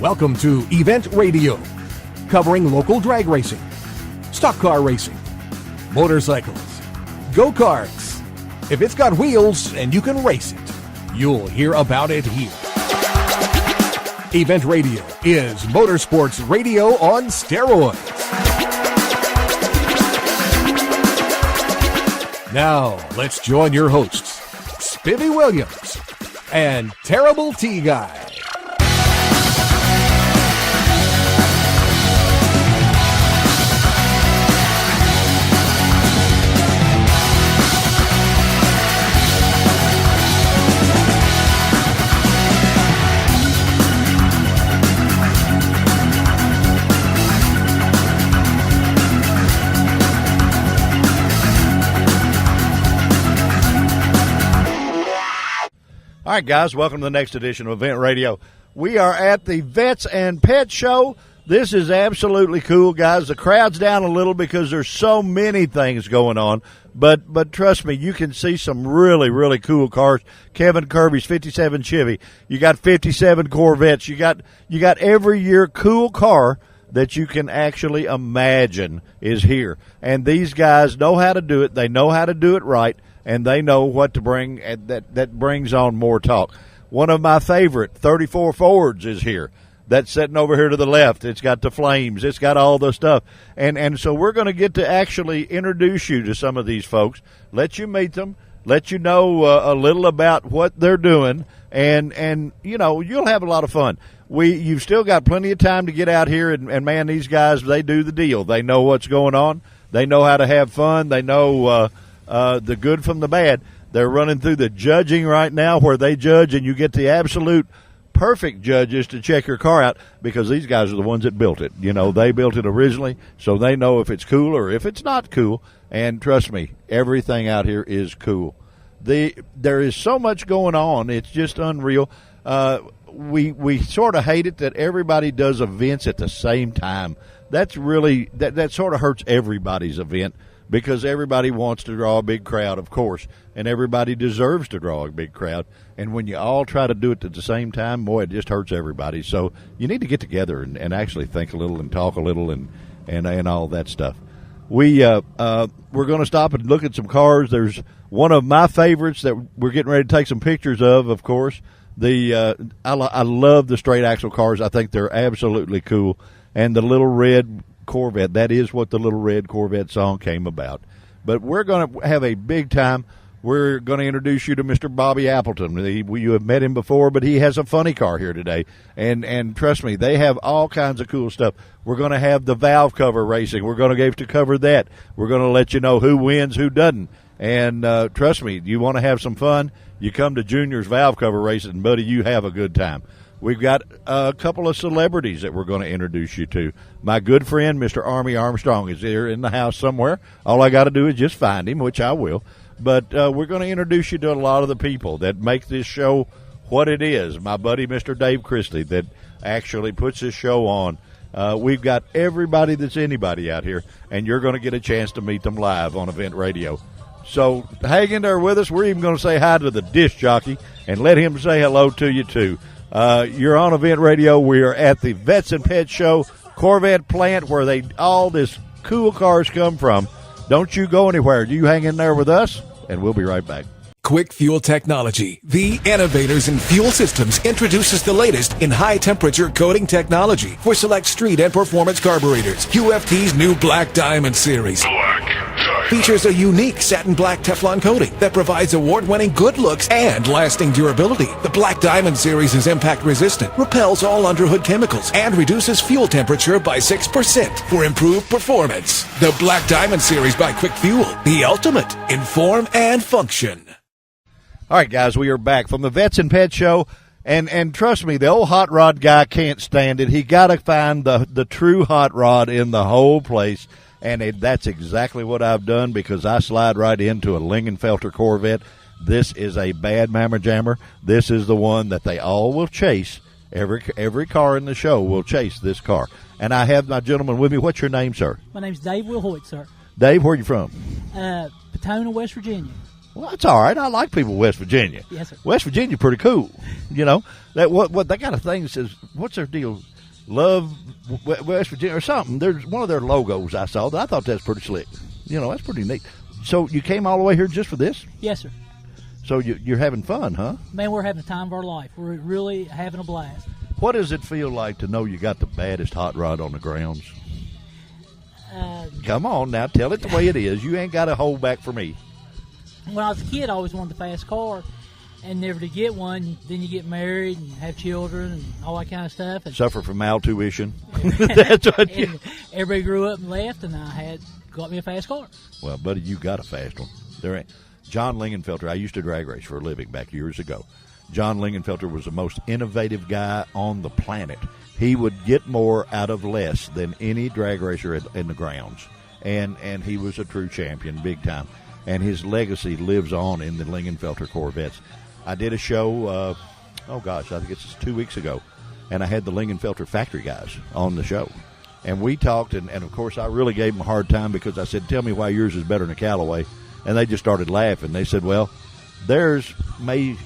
Welcome to Event Radio, covering local drag racing, stock car racing, motorcycles, go-karts. If it's got wheels and you can race it, you'll hear about it here. Event Radio is motorsports radio on steroids. Now, let's join your hosts, Spivvy Williams and Terrible T Guy. All right, guys, welcome to the next edition of Event Radio. We are at the Vets and Pet Show. This is absolutely cool, guys. The crowd's down a little because there's so many things going on. But trust me, you can see some really, really cool cars. Kevin Kirby's 57 Chevy. You got 57 Corvettes. You got every year cool car that you can actually imagine is here. And these guys know how to do it. They know how to do it right. And they know what to bring, and that brings on more talk. One of my favorite 34 Fords is here. That's sitting over here to the left. It's got the flames. It's got all the stuff. And so we're going to get to actually introduce you to some of these folks, let you meet them, let you know a little about what they're doing, and you know, you'll have a lot of fun. You've still got plenty of time to get out here, and man, these guys, they do the deal. They know what's going on. They know how to have fun. They know the good from the bad. They're running through the judging right now where they judge, and you get the absolute perfect judges to check your car out because these guys are the ones that built it. You know, they built it originally, so they know if it's cool or if it's not cool. And trust me, everything out here is cool. There is so much going on. It's just unreal. We sort of hate it that everybody does events at the same time. That's really that sort of hurts everybody's event. Because everybody wants to draw a big crowd, of course, and everybody deserves to draw a big crowd. And when you all try to do it at the same time, boy, it just hurts everybody. So you need to get together and actually think a little and talk a little and all that stuff. We're going to stop and look at some cars. There's one of my favorites that we're getting ready to take some pictures of course. I love the straight axle cars. I think they're absolutely cool. And the little red Corvette. That is what the Little Red Corvette song came about. But we're going to have a big time. We're going to introduce you to Mr. Bobby Appleton. You have met him before, but he has a funny car here today. And trust me, they have all kinds of cool stuff. We're going to have the valve cover racing. We're going to get to cover that. We're going to let you know who wins, who doesn't. And trust me, you want to have some fun, you come to Junior's valve cover racing, buddy, you have a good time. We've got a couple of celebrities that we're going to introduce you to. My good friend, Mr. Army Armstrong, is here in the house somewhere. All I got to do is just find him, which I will. But we're going to introduce you to a lot of the people that make this show what it is. My buddy, Mr. Dave Christie, that actually puts this show on. We've got everybody that's anybody out here, and you're going to get a chance to meet them live on Event Radio. So hang in there with us. We're even going to say hi to the disc jockey and let him say hello to you, too. You're on Event Radio. We are at the Vets and Pet Show Corvette plant where all this cool cars come from. Don't you go anywhere. You hang in there with us, and we'll be right back. Quick Fuel Technology, the innovators in fuel systems, introduces the latest in high-temperature coating technology for select street and performance carburetors. QFT's new Black Diamond series features a unique satin black Teflon coating that provides award-winning good looks and lasting durability. The Black Diamond series is impact-resistant, repels all underhood chemicals, and reduces fuel temperature by 6% for improved performance. The Black Diamond series by Quick Fuel, the ultimate in form and function. All right, guys, we are back from the Vets and Pet Show, and trust me, the old hot rod guy can't stand it. He got to find the true hot rod in the whole place, and that's exactly what I've done because I slide right into a Lingenfelter Corvette. This is a bad mamma jammer. This is the one that they all will chase. Every car in the show will chase this car. And I have my gentleman with me. What's your name, sir? My name's Dave Wilhoit, sir. Dave, where are you from? Petona, West Virginia. Well, that's all right. I like people in West Virginia. Yes, sir. West Virginia pretty cool. You know, that what they got a thing that says, what's their deal? Love West Virginia or something. There's one of their logos I saw that I thought that's pretty slick. That's pretty neat. So you came all the way here just for this? Yes, sir. So you're having fun, huh? Man, we're having the time of our life. We're really having a blast. What does it feel like to know you got the baddest hot rod on the grounds? Come on now, tell it the way it is. You ain't got to hold back for me. When I was a kid, I always wanted the fast car, and never to get one. Then you get married and have children and all that kind of stuff. And suffer from maltuition. That's what and everybody grew up and left, and I got me a fast car. Well, buddy, you got a fast one. There ain't. John Lingenfelter, I used to drag race for a living back years ago. John Lingenfelter was the most innovative guy on the planet. He would get more out of less than any drag racer in the grounds. And he was a true champion, big time. And his legacy lives on in the Lingenfelter Corvettes. I did a show, I think it's 2 weeks ago, and I had the Lingenfelter factory guys on the show. And we talked, and of course I really gave them a hard time because I said, tell me why yours is better than a Callaway. And they just started laughing. They said, well, theirs may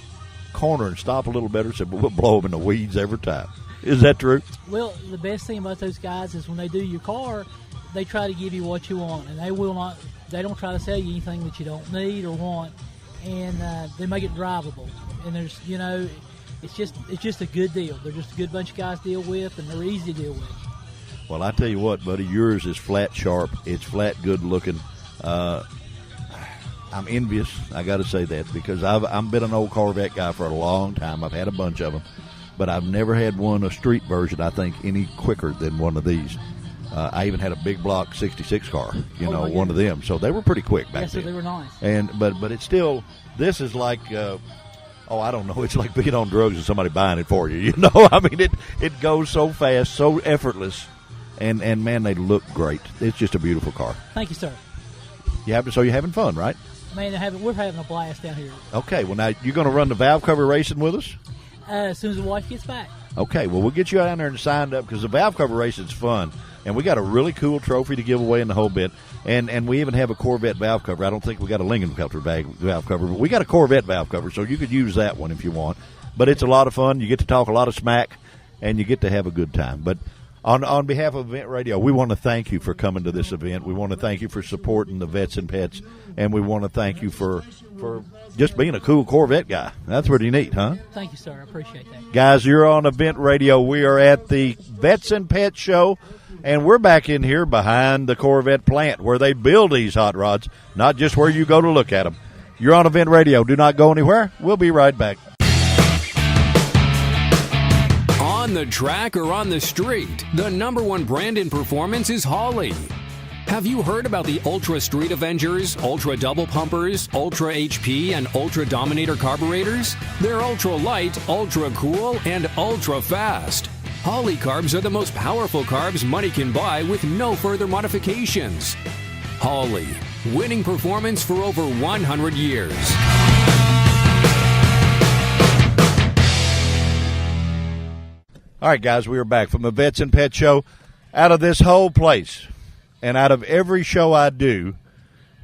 corner and stop a little better, so we'll blow them in the weeds every time. Is that true? Well, the best thing about those guys is when they do your car, they try to give you what you want, and they don't try to sell you anything that you don't need or want, and they make it drivable. And there's, it's just a good deal. They're just a good bunch of guys to deal with, and they're easy to deal with. Well, I tell you what, buddy, yours is flat sharp. It's flat good looking. I'm envious, I got to say that, because I've been an old Corvette guy for a long time. I've had a bunch of them, but I've never had one, a street version, I think, any quicker than one of these. I even had a big block 66 car, one of them. So they were pretty quick back then. So they were nice. But it's still, this is like, I don't know, it's like being on drugs and somebody buying it for you. I mean, it goes so fast, so effortless, and man, they look great. It's just a beautiful car. Thank you, sir. So you're having fun, right? Man, we're having a blast down here. Okay, well, now you're going to run the valve cover racing with us? As soon as the wife gets back. Okay, well, we'll get you down there and signed up because the valve cover racing's fun. And we got a really cool trophy to give away in the whole bit. And we even have a Corvette valve cover. I don't think we got a Lingenfelter valve cover, but we got a Corvette valve cover, so you could use that one if you want. But it's a lot of fun. You get to talk a lot of smack, and you get to have a good time. But on behalf of Event Radio, we want to thank you for coming to this event. We want to thank you for supporting the Vets and Pets, and we want to thank you for just being a cool Corvette guy. That's pretty neat, huh? Thank you, sir. I appreciate that. Guys, you're on Event Radio. We are at the Vets and Pets show, and we're back in here behind the Corvette plant where they build these hot rods, not just where you go to look at them. You're on Event Radio. Do not go anywhere. We'll be right back. On the track or on the street, the number one brand in performance is Holley. Have you heard about the Ultra Street Avengers, Ultra Double Pumpers, Ultra HP, and Ultra Dominator carburetors? They're ultra light, ultra cool, and ultra fast. Holley carbs are the most powerful carbs money can buy with no further modifications. Holley, winning performance for over 100 years. All right, guys, we are back from the Vets and Pet Show. Out of this whole place, and out of every show I do,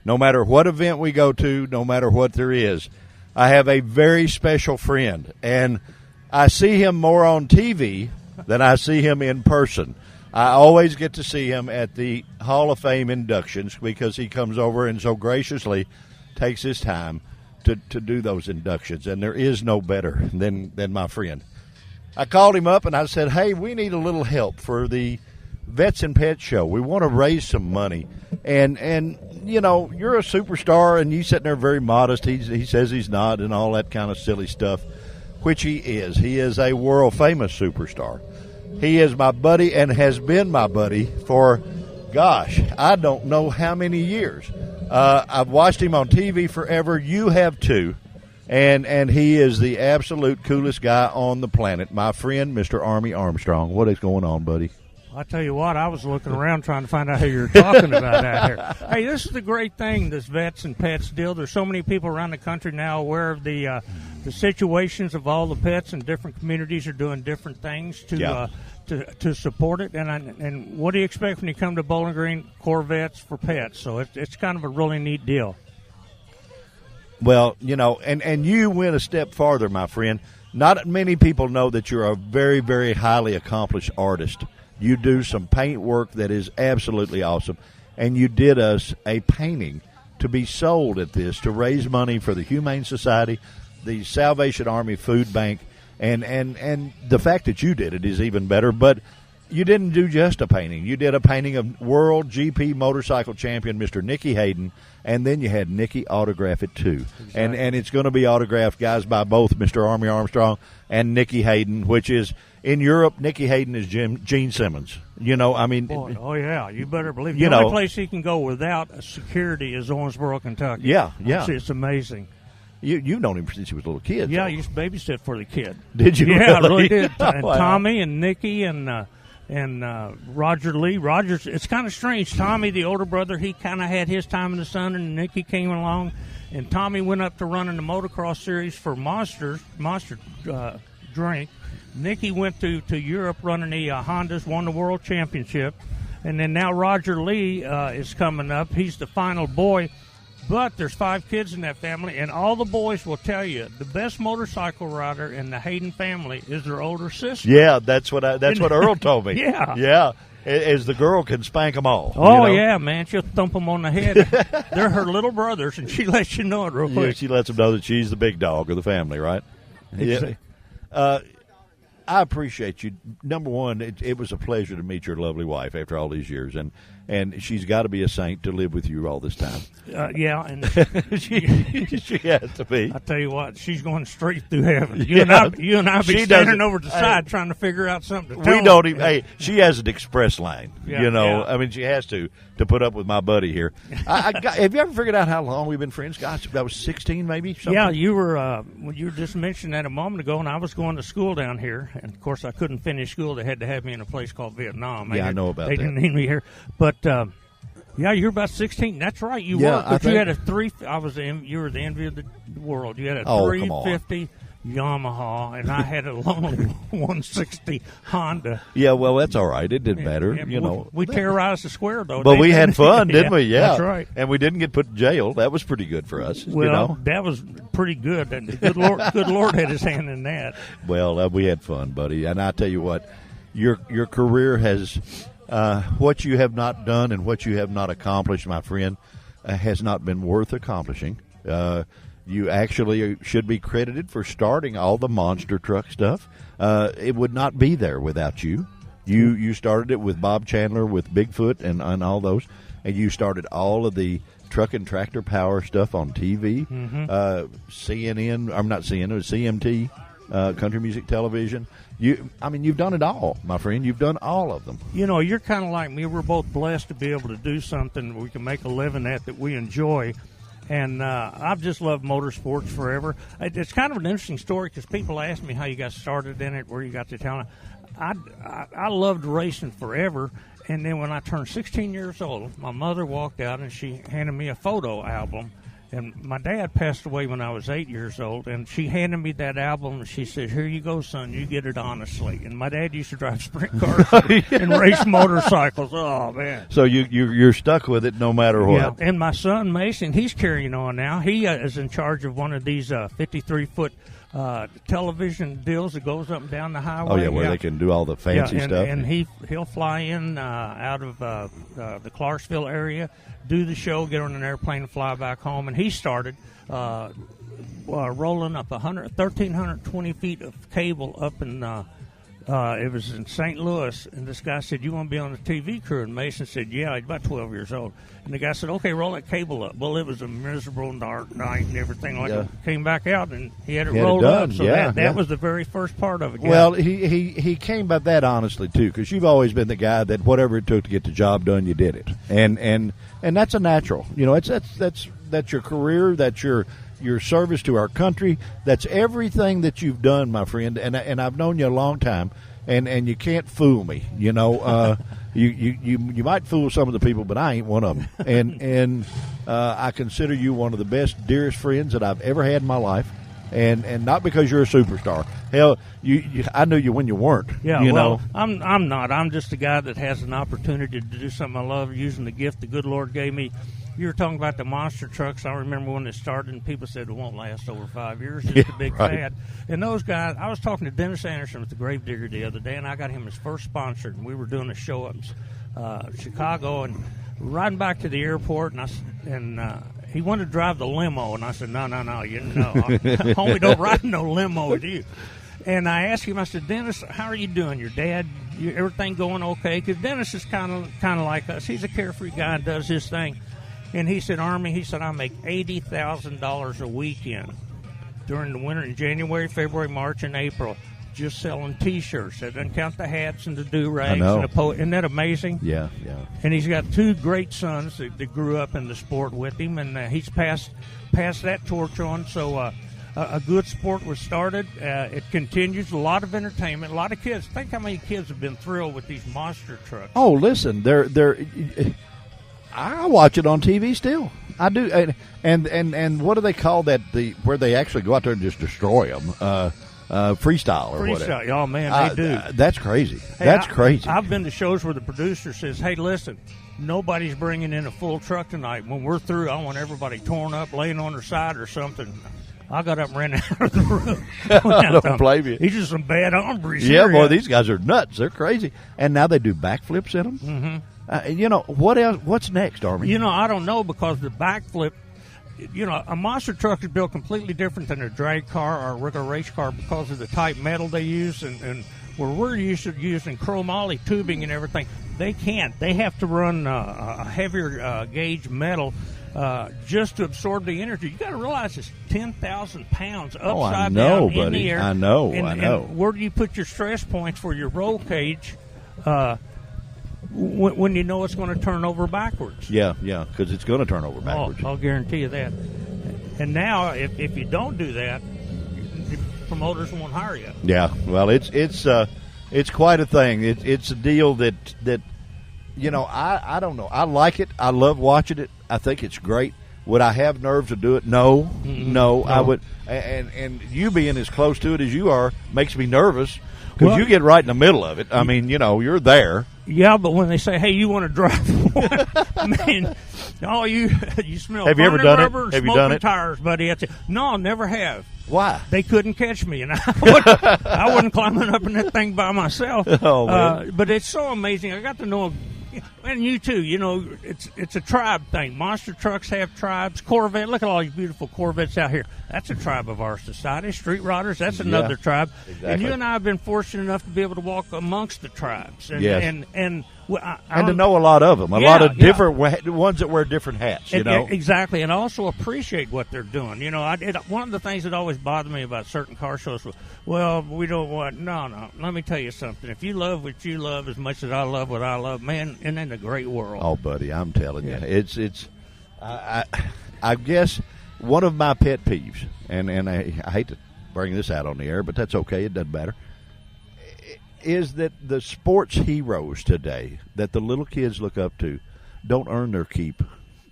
no matter what event we go to, no matter what there is, I have a very special friend. And I see him more on TV than I see him in person. I always get to see him at the Hall of Fame inductions because he comes over and so graciously takes his time to do those inductions. And there is no better than my friend. I called him up and I said, hey, we need a little help for the Vets and Pets show. We want to raise some money. And you're a superstar and you sitting there very modest. He says he's not and all that kind of silly stuff, which he is. He is a world-famous superstar. He is my buddy and has been my buddy for, I don't know how many years. I've watched him on TV forever. You have too. And he is the absolute coolest guy on the planet. My friend, Mr. Army Armstrong. What is going on, buddy? I tell you what, I was looking around trying to find out who you're talking about out here. Hey, this is the great thing, this Vets and Pets deal. There's so many people around the country now aware of the situations of all the pets, and different communities are doing different things to support it. And what do you expect when you come to Bowling Green? Corvettes for pets. So it's kind of a really neat deal. Well, and you went a step farther, my friend. Not many people know that you're a very, very highly accomplished artist. You do some paint work that is absolutely awesome, and you did us a painting to be sold at this to raise money for the Humane Society, the Salvation Army Food Bank, and the fact that you did it is even better. But you didn't do just a painting. You did a painting of World GP motorcycle champion Mr. Nicky Hayden, and then you had Nicky autograph it too. Exactly. And it's going to be autographed, guys, by both Mr. Army Armstrong and Nicky Hayden, which is in Europe. Nicky Hayden is Gene Simmons. Boy, oh yeah, you better believe it. The only place he can go without a security is Owensboro, Kentucky. Yeah. It's amazing. You've known him since he was a little kid. Yeah, so. I used to babysit for the kid. Did you? Yeah, really? I really did. And Wow. Tommy and Nicky and Roger Lee. Rogers, it's kind of strange. Tommy, the older brother, he kind of had his time in the sun, and Nicky came along. And Tommy went up to running the motocross series for Monster Drink. Nicky went to Europe running the Hondas, won the world championship. And then now Roger Lee is coming up. He's the final boy. But there's 5 kids in that family, and all the boys will tell you the best motorcycle rider in the Hayden family is their older sister. Yeah, that's what Earl told me. Yeah. As the girl can spank them all. Oh, yeah, man. She'll thump them on the head. They're her little brothers, and she lets you know it real quick. Yeah, she lets them know that she's the big dog of the family, right? Exactly. Yeah. I appreciate you. Number one, it was a pleasure to meet your lovely wife after all these years, and she's got to be a saint to live with you all this time. Yeah, and she has to be. I tell you what, she's going straight through heaven. You and I be standing over the side trying to figure out something to tell We don't her. even. Hey, she has an express lane. Yeah, yeah. I mean, she has to put up with my buddy here. Have you ever figured out how long we've been friends? Gosh, I was 16, maybe. Something? Yeah, you were just mentioning that a moment ago, and I was going to school down here, and of course I couldn't finish school. They had to have me in a place called Vietnam. I know about that. They didn't need me here, but yeah, you're about 16. That's right, you were. But you had a you were the envy of the world. You had a 350 Yamaha, and I had a lonely 160 Honda. Yeah, well, that's all right. It did better, We terrorized the square, though. But we had fun, didn't we? Yeah, that's right. And we didn't get put in jail. That was pretty good for us. Well, that was pretty good. And the good Lord had his hand in that. Well, we had fun, buddy. And I tell you what, your career has what you have not done and what you have not accomplished, my friend, has not been worth accomplishing. You actually should be credited for starting all the monster truck stuff. It would not be there without you. You started it with Bob Chandler, with Bigfoot, and all those, and you started all of the truck and tractor power stuff on TV. Mm-hmm. CNN, I'm not CNN, it was CMT, Country Music Television. You've done it all, my friend. You've done all of them. You're kind of like me. We're both blessed to be able to do something we can make a living at that we enjoy. And I've just loved motorsports forever. It's kind of an interesting story because people ask me how you got started in it, where you got the talent. I loved racing forever. And then when I turned 16 years old, my mother walked out and she handed me a photo album. And my dad passed away when I was 8 years old, and she handed me that album, and she said, "Here you go, son. You get it honestly." And my dad used to drive sprint cars and race motorcycles. Oh, man. So you're stuck with it no matter what. Yeah, and my son, Mason, he's carrying on now. He is in charge of one of these 53-foot television deals that goes up and down the highway. Oh, yeah, where they can do all the fancy stuff. And he'll fly in out of the Clarksville area, do the show, get on an airplane and fly back home. And he started rolling up 1,320 feet of cable up in it was in St. Louis, and this guy said, "You want to be on the TV crew?" And Mason said, "Yeah." He's about 12 years old. And the guy said, "Okay, roll that cable up." Well, it was a miserable dark night and everything like that. Came back out, and he had it rolled up. So that was the very first part of it. Well, he came by that honestly, too, because you've always been the guy that whatever it took to get the job done, you did it. And that's a natural. That's your career. That's your service to our country. That's everything that you've done, my friend. And I've known you a long time, and you can't fool me. You might fool some of the people, but I ain't one of them. And I consider you one of the best, dearest friends that I've ever had in my life. And not because you're a superstar. Hell, I knew you when you weren't. Yeah, well, I'm not. I'm just a guy that has an opportunity to do something I love, using the gift the good Lord gave me. you were talking about the monster trucks. I remember when it started, and people said it won't last over 5 years. It's a big fad. And those guys, I was talking to Dennis Anderson with the Gravedigger the other day, and I got him his first sponsor, and we were doing a show up in Chicago, and riding back to the airport, and he wanted to drive the limo, and I said, no, you know, homie, don't ride no limo with you. And I asked him, I said, Dennis, how are you doing? Your dad, everything going okay? Because Dennis is kind of like us. He's a carefree guy and does his thing. And he said, Army, he said, I make $80,000 a weekend during the winter in January, February, March, and April, just selling T-shirts. That doesn't count the hats and the do-rags and the Isn't that amazing? Yeah. And he's got 2 great sons that grew up in the sport with him, and he's passed that torch on. So a good sport was started. It continues. A lot of entertainment. A lot of kids. Think how many kids have been thrilled with these monster trucks. Oh, listen, they're. I watch it on TV still. I do, and what do they call that? Where they actually go out there and just destroy them. Freestyle or whatever. Oh, man, they do. That's crazy. Hey, that's crazy. I've been to shows where the producer says, hey, listen, nobody's bringing in a full truck tonight. When we're through, I want everybody torn up, laying on their side or something. I got up and ran out of the room. I don't blame you. He's just some bad hombres. Yeah, boy, these guys are nuts. They're crazy. And now they do backflips in them. Mm-hmm. What else? What's next, Army? I don't know, because the backflip, a monster truck is built completely different than a drag car or a regular race car because of the type metal they use, and where we're used to using chromoly tubing and everything, they can't. They have to run a heavier gauge metal just to absorb the energy. You got to realize it's 10,000 pounds upside down in the air. I know. And where do you put your stress points for your roll cage? When you know it's going to turn over backwards. Yeah, because it's going to turn over backwards. I'll guarantee you that. And now, if you don't do that, promoters won't hire you. Yeah, well, it's quite a thing. It's a deal that I don't know. I like it. I love watching it. I think it's great. Would I have nerves to do it? No, I would. And you being as close to it as you are makes me nervous because you get right in the middle of it. I mean, you're there. Yeah, but when they say, "Hey, you want to drive one?" I mean, you smell. Have you ever done rubber it? Have you done it? Tires, buddy. That's it. No, never have. Why? They couldn't catch me, and I wasn't climbing up in that thing by myself. Oh, man. But it's so amazing. I got to know. And you too, it's a tribe thing. Monster trucks have tribes. Corvette, look at all these beautiful Corvettes out here. That's a tribe of our society. Street Riders, that's another tribe. Exactly. And you and I have been fortunate enough to be able to walk amongst the tribes. And, yes. And to know a lot of them, a lot of different ones that wear different hats. Exactly, and also appreciate what they're doing. One of the things that always bothered me about certain car shows was, well, we don't want. No. Let me tell you something. If you love what you love as much as I love what I love, man, isn't it a great world? Oh, buddy, I'm telling you, it's. I guess one of my pet peeves, and I hate to bring this out on the air, but that's okay. It doesn't matter. Is that the sports heroes today that the little kids look up to don't earn their keep.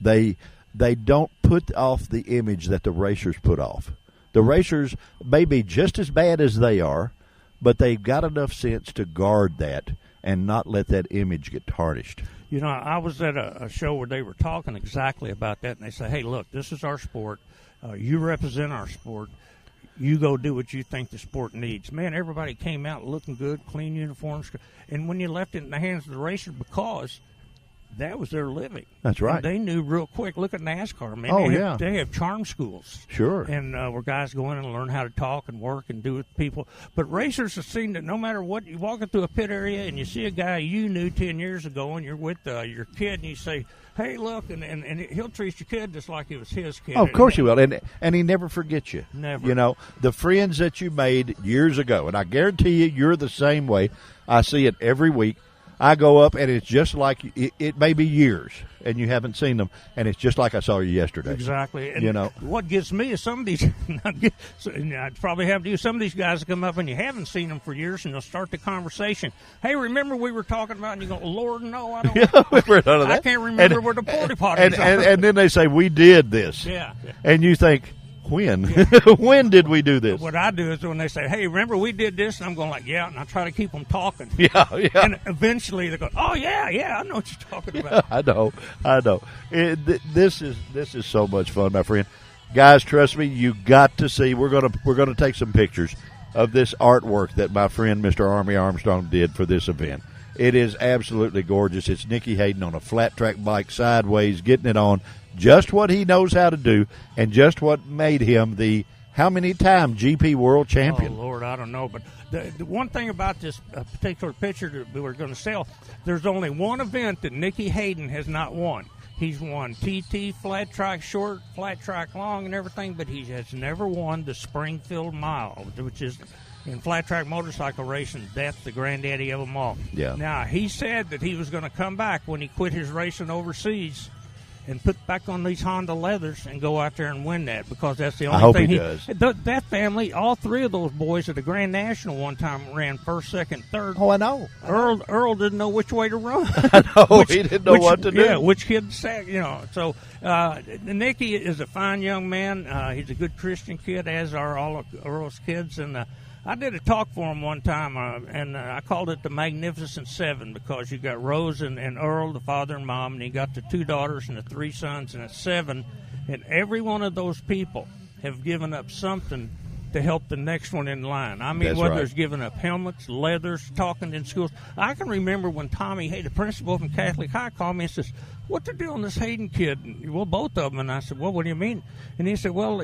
They don't put off the image that the racers put off. The racers may be just as bad as they are, but they've got enough sense to guard that and not let that image get tarnished. I was at a show where they were talking exactly about that, and they say, hey, look, this is our sport. You represent our sport. You go do what you think the sport needs. Man, everybody came out looking good, clean uniforms. And when you left it in the hands of the racer, because that was their living. That's right. And they knew real quick. Look at NASCAR, man. They have charm schools. Sure. And where guys go in and learn how to talk and work and do with people. But racers have seen that no matter what, you walk into a pit area and you see a guy you knew 10 years ago and you're with your kid and you say, hey, look, and he'll treat your kid just like it was his kid. Oh, of course he will, and he never forgets you. Never. The friends that you made years ago, and I guarantee you're the same way. I see it every week. I go up, and it's just like it may be years, and you haven't seen them, and it's just like I saw you yesterday. Exactly. And what gets me is some of these, I'd probably have to do some of these guys come up, and you haven't seen them for years, and they'll start the conversation. Hey, remember we were talking about, and you go, Lord, no, I don't. I can't remember where the porta potties are. And then they say, we did this. Yeah. And you think, when? When did we do this? What I do is when they say, "Hey, remember we did this," and I'm going like, "Yeah," and I try to keep them talking. Yeah. And eventually they go, "Oh yeah, I know what you're talking about." I know. This is so much fun, my friend. Guys, trust me, you got to see. We're gonna take some pictures of this artwork that my friend Mr. Army Armstrong did for this event. It is absolutely gorgeous. It's Nicky Hayden on a flat track bike sideways, getting it on just what he knows how to do, and just what made him the how many time GP World Champion. Oh Lord, I don't know, but the one thing about this particular picture that we were going to sell, there's only one event that Nicky Hayden has not won. He's won TT, flat track short, flat track long, and everything, but he has never won the Springfield Mile, which is in flat track motorcycle racing. That's the granddaddy of them all. Yeah. Now, he said that he was going to come back when he quit his racing overseas and put back on these Honda leathers and go out there and win that, because that's the only I hope thing he does. That family, all three of those boys at the Grand National one time ran first, second, third. Oh, I know. Earl didn't know which way to run. I know. He didn't know what to do. Yeah, which kid sat, So Nicky is a fine young man. He's a good Christian kid, as are all of Earl's kids. And I did a talk for him one time, and I called it the Magnificent Seven, because you got Rose and Earl, the father and mom, and you got the two daughters and the three sons, and a seven. And every one of those people have given up something to help the next one in line. I mean, That's whether right. it's giving up helmets, leathers, talking in schools. I can remember when Tommy Hay, the principal from Catholic High, called me and says, "What to do on this Hayden kid?" And, well, both of them. And I said, "Well, what do you mean?" And he said, "Well,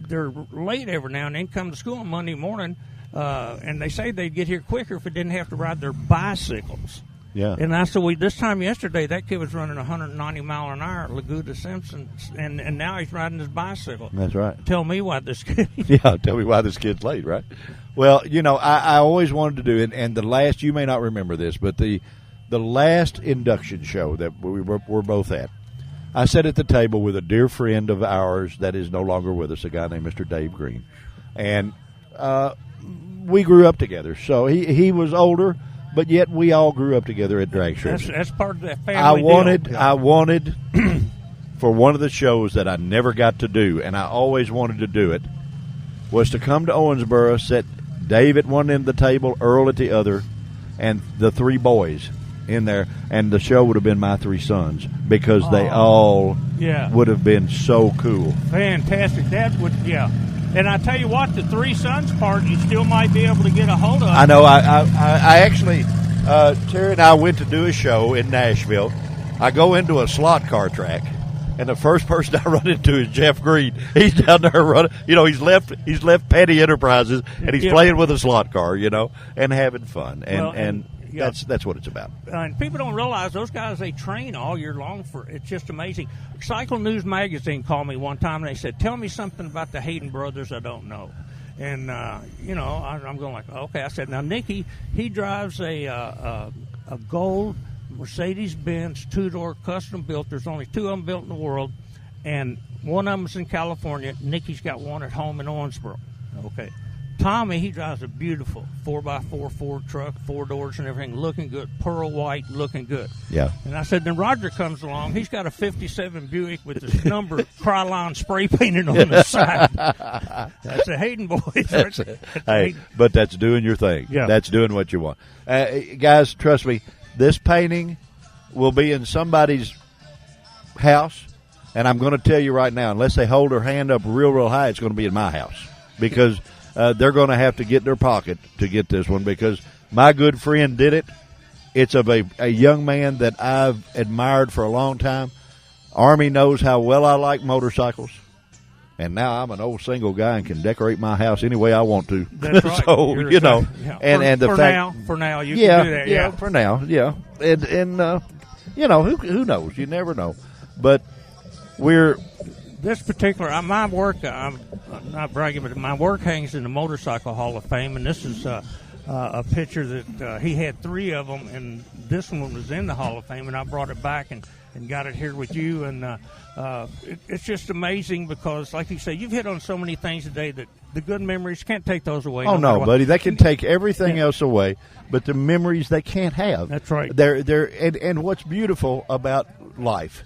they're late every now and then, come to school on Monday morning, and they say they'd get here quicker if they didn't have to ride their bicycles." Yeah. And I said, "Well, this time yesterday, that kid was running 190 mile an hour at Laguda Simpson, and now he's riding his bicycle." That's right. Tell me why this kid. Yeah, tell me why this kid's late, right? Well, I always wanted to do it, and the last, you may not remember this, but the last induction show that we were both at, I sat at the table with a dear friend of ours that is no longer with us, a guy named Mr. Dave Green. And we grew up together. So he was older, but yet we all grew up together at Drag Strip. That's part of that family I wanted for one of the shows that I never got to do, and I always wanted to do it, was to come to Owensboro, set Dave at one end of the table, Earl at the other, and the three boys in there, and the show would have been my three sons, because they all would have been so cool. Fantastic. That would, And I tell you what, the three sons part, you still might be able to get a hold of. I know. I actually, Terry and I went to do a show in Nashville. I go into a slot car track, and the first person I run into is Jeff Green. He's down there running. He's left Petty Enterprises, and he's playing with a slot car, and having fun. And that's what it's about. And people don't realize those guys, they train all year long it's just amazing. Cycle News Magazine called me one time, and they said, "Tell me something about the Hayden brothers I don't know." And, I'm going like, okay. I said, now, Nicky, he drives a gold Mercedes-Benz two-door custom-built. There's only two of them built in the world, and one of them's in California. Nicky's got one at home in Owensboro. Okay. Tommy, he drives a beautiful 4x4 Ford truck, 4 doors and everything, looking good, pearl white, looking good. Yeah. And I said, then Roger comes along. He's got a 57 Buick with this number Krylon spray painted on the side. That's the Hayden boys. Hey, but that's doing your thing. Yeah. That's doing what you want. Guys, trust me, this painting will be in somebody's house, and I'm going to tell you right now, unless they hold their hand up real, real high, it's going to be in my house, because they're going to have to get in their pocket to get this one, because my good friend did it. It's of a young man that I've admired for a long time. Army knows how well I like motorcycles, and now I'm an old single guy and can decorate my house any way I want to. That's right. So, Yeah. and the for fact, now, you can do that. Yeah, for now, yeah. And who knows? You never know. But this particular, my work, I'm not bragging, but my work hangs in the Motorcycle Hall of Fame, and this is a picture that he had 3 of them, and this one was in the Hall of Fame, and I brought it back and got it here with you, and it's just amazing because, like you say, you've hit on so many things today that the good memories can't take those away. Oh, no, buddy. They can take everything else away, but the memories they can't have. That's right. And what's beautiful about life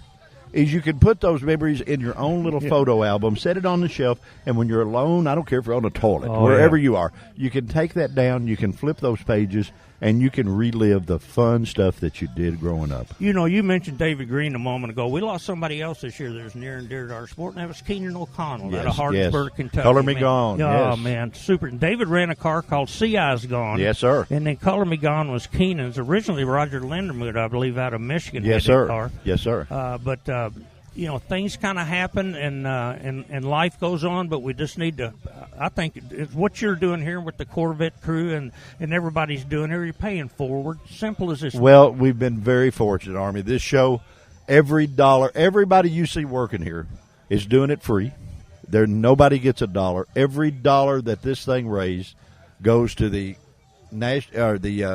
is you can put those memories in your own little photo album, set it on the shelf, and when you're alone, I don't care if you're on the toilet, wherever you are, you can take that down, you can flip those pages, and you can relive the fun stuff that you did growing up. You know, you mentioned David Green a moment ago. We lost somebody else this year that was near and dear to our sport, and that was Keenan O'Connell out of Hardsburg, Kentucky. Color Me Gone. Oh, man, super. And David ran a car called Sea Eyes Gone. Yes, sir. And then Color Me Gone was Keenan's. Originally, Roger Lindermood, I believe, out of Michigan. Yes, had sir. That car. Yes, sir. But you know, things kind of happen, and life goes on. But we just need to. I think it's what you're doing here with the Corvette crew and everybody's doing here. You're paying forward. Simple as this. Well, we've been very fortunate, Army. This show, every dollar, everybody you see working here is doing it free. Nobody gets a dollar. Every dollar that this thing raised goes to the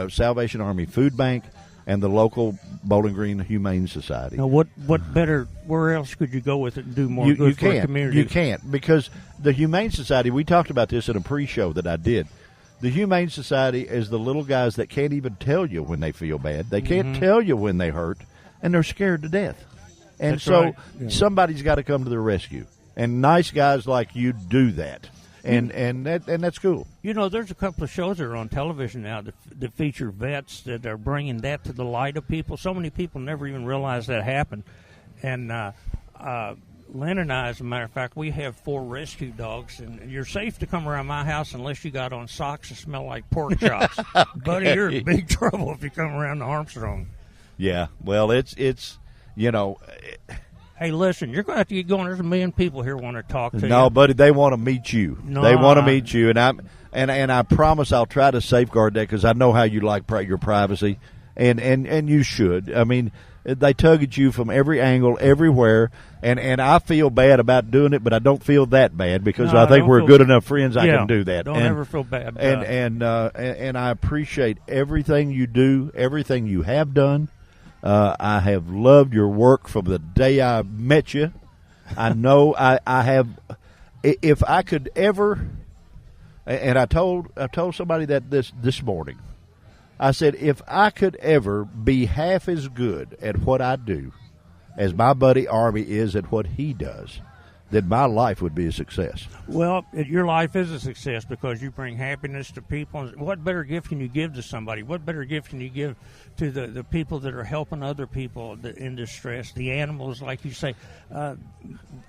Salvation Army Food Bank and the local Bowling Green Humane Society. Now, what better? Where else could you go with it and do more good for the community? You can't, because the Humane Society, we talked about this in a pre-show that I did. The Humane Society is the little guys that can't even tell you when they feel bad. They can't tell you when they hurt, and they're scared to death. And That's so right. Yeah. somebody's got to come to their rescue. And nice guys like you do that. And that's cool. You know, there's a couple of shows that are on television now that feature vets that are bringing that to the light of people. So many people never even realize that happened. And Lynn and I, as a matter of fact, we have 4 rescue dogs, and you're safe to come around my house unless you got on socks that smell like pork chops. Okay. Buddy, you're in big trouble if you come around the Armstrong. Yeah, well, it's you know. Hey, listen, you're going to have to get going. There's a million people here want to talk to you. No, buddy, they want to meet you. No, they want to meet you, and I promise I'll try to safeguard that because I know how you like your privacy, and you should. I mean, they tug at you from every angle, everywhere, and I feel bad about doing it, but I don't feel that bad because I think we're good enough friends I can do that. Don't ever feel bad. And I appreciate everything you do, everything you have done. I have loved your work from the day I met you. I know I have. If I could ever, and I told somebody that this morning, I said if I could ever be half as good at what I do as my buddy Army is at what he does, then my life would be a success. Well, your life is a success because you bring happiness to people. What better gift can you give to somebody? What better gift can you give to the people that are helping other people in distress, the animals, like you say?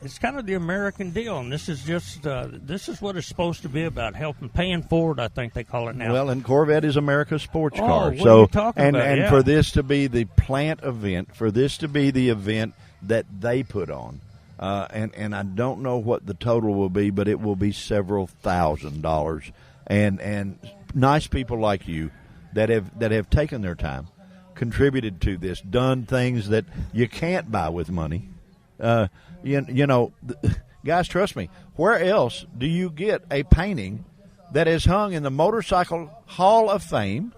It's kind of the American deal, and this is just this is what it's supposed to be about, helping, paying forward, I think they call it now. Well, and Corvette is America's sports car. What are you talking about? And for this to be the plant event, for this to be the event that they put on, and I don't know what the total will be, but it will be several $1,000s. And nice people like you that have taken their time, contributed to this, done things that you can't buy with money. You know, guys, trust me. Where else do you get a painting that is hung in the Motorcycle Hall of Fame,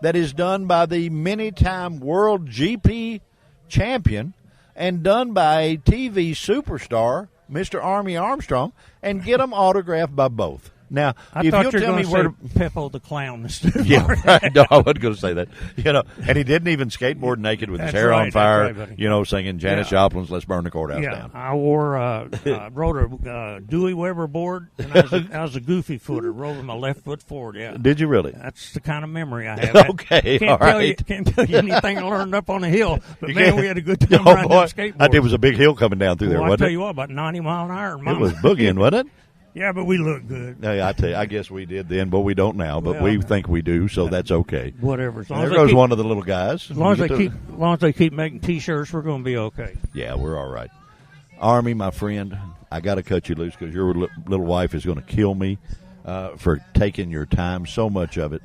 that is done by the many-time world GP champion, and done by a TV superstar, Mr. Army Armstrong, and get them autographed by both? Now, I if thought you'll you were tell me going where to say Peppo the Clown. yeah, right. No, I wasn't going to say that. You know, and he didn't even skateboard naked with his hair on fire. Right, you know, singing Janis Joplin's "Let's Burn the Courthouse Down." I wore rode a Dewey Weber board, and I was a goofy footer, rolling my left foot forward. Yeah, did you really? That's the kind of memory I have. Okay, all right. Can't tell you anything I learned up on the hill, but man, we had a good time riding that skateboard. It was a big hill coming down through there, wasn't it? I tell you what, about 90 mile an hour. It was boogieing, wasn't it? Yeah, but we look good. Yeah, I tell you, I guess we did then, but we don't now. But we think we do, so that's okay. Whatever. There goes one of the little guys. As long as they keep making T-shirts, we're going to be okay. Yeah, we're all right. Army, my friend, I got to cut you loose because your little wife is going to kill me for taking your time, so much of it.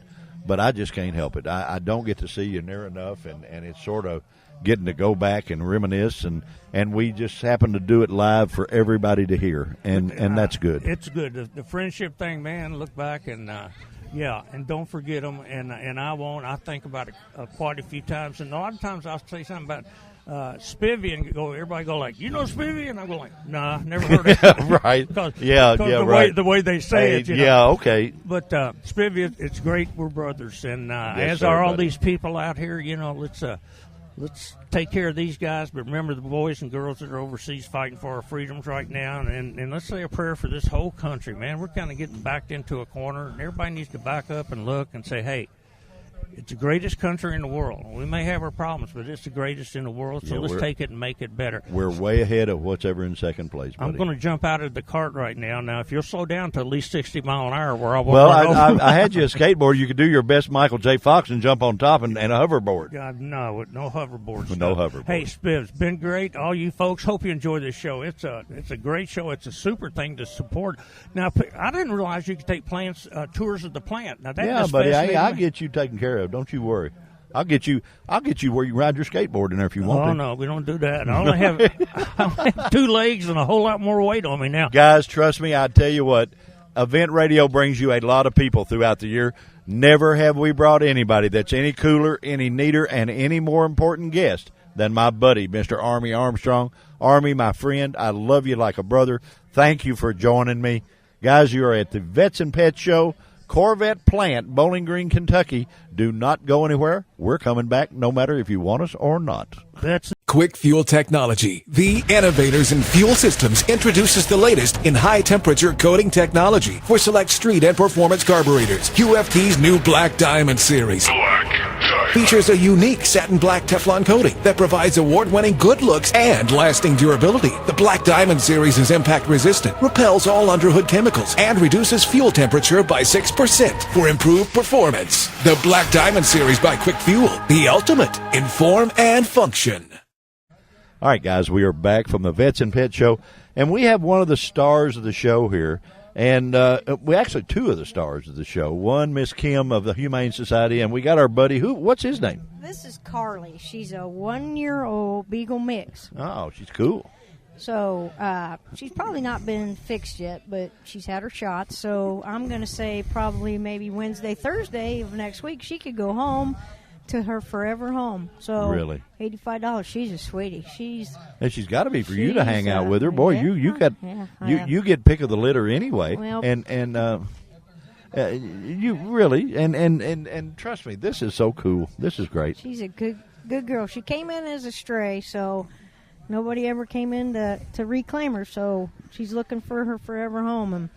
But I just can't help it. I don't get to see you near enough, and it's sort of getting to go back and reminisce, and we just happen to do it live for everybody to hear, and that's good. It's good. The friendship thing, man, look back and and don't forget them, and I won't. I think about it quite a few times, and a lot of times I'll say something about Spivey, and everybody go like, you know Spivey? And I go like, nah, never heard of it. Right. The way they say it. Okay. But Spivey, it's great. We're brothers, and yes, as sir, are all buddy. these people out here. You know, let's let's take care of these guys, but remember the boys and girls that are overseas fighting for our freedoms right now, and let's say a prayer for this whole country, man. We're kind of getting backed into a corner, and everybody needs to back up and look and say, hey, it's the greatest country in the world. We may have our problems, but it's the greatest in the world, so let's take it and make it better. We're way ahead of what's ever in second place, buddy. I'm going to jump out of the cart right now. Now, if you'll slow down to at least 60 mile an hour, where I'll Well, I had you a skateboard. You could do your best Michael J. Fox and jump on top and a hoverboard. God, no hoverboards. No hoverboard. Hey, Spivs, been great. All you folks, hope you enjoy this show. It's a great show. It's a super thing to support. Now, I didn't realize you could take tours of the plant. Now, that yeah, buddy, I'll get you taken care of. Don't you worry. I'll get you where you ride your skateboard in there if you want to. Oh, no, we don't do that. I only have 2 legs and a whole lot more weight on me now. Guys, trust me, I tell you what, Event Radio brings you a lot of people throughout the year. Never have we brought anybody that's any cooler, any neater, and any more important guest than my buddy, Mr. Army Armstrong. Army, my friend, I love you like a brother. Thank you for joining me. Guys, you are at the Vets and Pets Show, Corvette Plant, Bowling Green, Kentucky. Do not go anywhere. We're coming back no matter if you want us or not. That's Quick Fuel Technology, the innovators in fuel systems, introduces the latest in high-temperature coating technology for select street and performance carburetors. UFT's new Black Diamond series features a unique satin black Teflon coating that provides award-winning good looks and lasting durability. The Black Diamond series is impact-resistant, repels all underhood chemicals, and reduces fuel temperature by 6% for improved performance. The Black Diamond series by Quick Fuel, the ultimate in form and function. All right, guys, we are back from the Vets and Pet Show, and we have one of the stars of the show here, and we actually 2 of the stars of the show. One, Miss Kim of the Humane Society, and we got our buddy, what's his name? This is Carly. She's a 1-year-old Beagle mix. Oh, she's cool. So she's probably not been fixed yet, but she's had her shots. So I'm going to say probably maybe Wednesday, Thursday of next week, she could go home to her forever home. So really, $85. She's a sweetie. And she's got to be for you to hang out with her, boy. Yeah, you get pick of the litter anyway. Well, and you really and trust me, this is so cool. This is great. She's a good girl. She came in as a stray, so nobody ever came in to reclaim her. So she's looking for her forever home, and